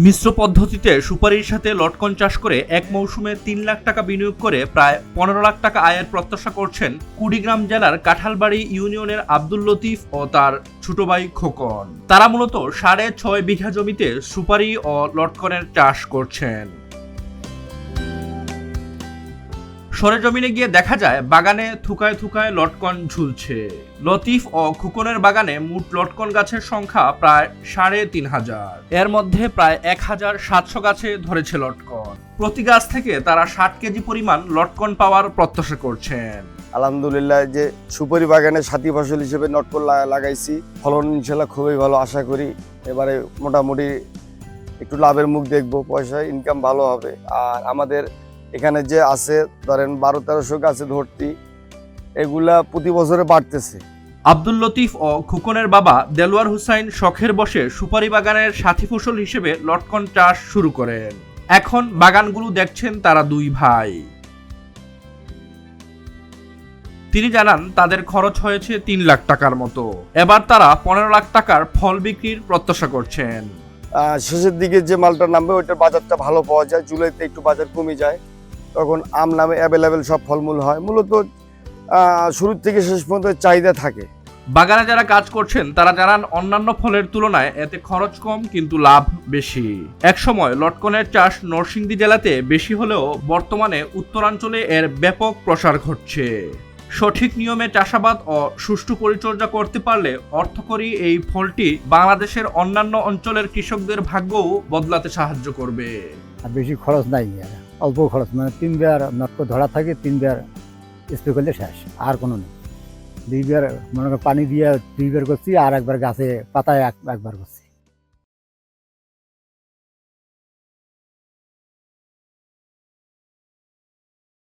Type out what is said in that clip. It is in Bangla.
মিশ্র পদ্ধতিতে সুপারির সাথে লটকন চাষ করে এক মৌসুমে ৩ লাখ টাকা বিনিয়োগ করে প্রায় ১৫ লাখ টাকা আয়ের প্রত্যাশা করছেন কুড়িগ্রাম জেলার কাঁঠালবাড়ি ইউনিয়নের আব্দুল লতিফ ও তার ছোট ভাই খোকন। তারা মূলত ৬.৫ বিঘা জমিতে সুপারি ও লটকনের চাষ করছেন। সরেজমিনে গিয়ে দেখা যায় বাগানে থুকায় থুকায় লটকন ঝুলছে। লতিফ ও খোকনের বাগানে মোট লটকন গাছের সংখ্যা প্রায় ৩৫০০। এর মধ্যে প্রায় ১৭০০ গাছে ধরেছে লটকন। প্রতি গাছ থেকে তারা ৬০ কেজি পরিমাণ লটকন পাওয়ার প্রত্যাশা করছেন। আলহামদুলিল্লাহ, যে সুপারি বাগানে সাথী ফসল হিসেবে লটকন লাগাইছি, ফলন ইনশাল্লাহ খুবই ভালো আশা করি। এবারে মোটামুটি একটু লাভের মুখ দেখবো, পয়সা ইনকাম ভালো হবে। আর আমাদের এখানে যে আছে ধরেন ১২-১৩০০ গাছে ধরতি, এগুলা প্রতি বছরে বাড়তেছে। আব্দুল লতিফ ও খোকনের বাবা দেলোয়ার হুসাইন শখের বসে সুপারি বাগানের সাথী ফসল হিসেবে লটকন চাষ শুরু করেন। এখন বাগানগুলো দেখছেন তারা দুই ভাই। তিনি জানান তাদের খরচ হয়েছে ৩ লাখ টাকার মতো। এবার তারা ১৫ লাখ টাকার ফল বিক্রির প্রত্যাশা করছেন। শেষের দিকে যে মালটা নামবে ওইটার বাজারটা ভালো পাওয়া যায়, জুলাইতে একটু বাজার কমে যায়, তখন আম নামে অ্যাভেলেবেল সব ফলমূল হয়। মূলত শুরু থেকে শেষ পর্যন্ত চাহিদা থাকে। বাগানে যারা কাজ করছেন তারা জানান অন্যান্য ফলের তুলনায় এতে খরচ কম কিন্তু লাভ বেশি। একসময় লটকনের চাষ নরসিংদী জেলাতে বেশি হলেও বর্তমানে উত্তরাঞ্চলে এর ব্যাপক প্রসার ঘটছে। সঠিক নিয়মে চাষাবাদ ও সুষ্ঠু পরিচর্যা করতে পারলে অর্থকরী এই ফলটি বাংলাদেশের অন্যান্য অঞ্চলের কৃষকদের ভাগ্যও বদলাতে সাহায্য করবে। আর বেশি খরচ নাই, অল্প খরচ, মানে ৩ বার নটকো ধরা থাকে, ৩ বার স্প্রে করলে শেষ, আর কোনো নেই। ২ বার মনে করেন পানি দিয়ে ২ বার করছি, আর একবার গাছে পাতায় একবার করছি।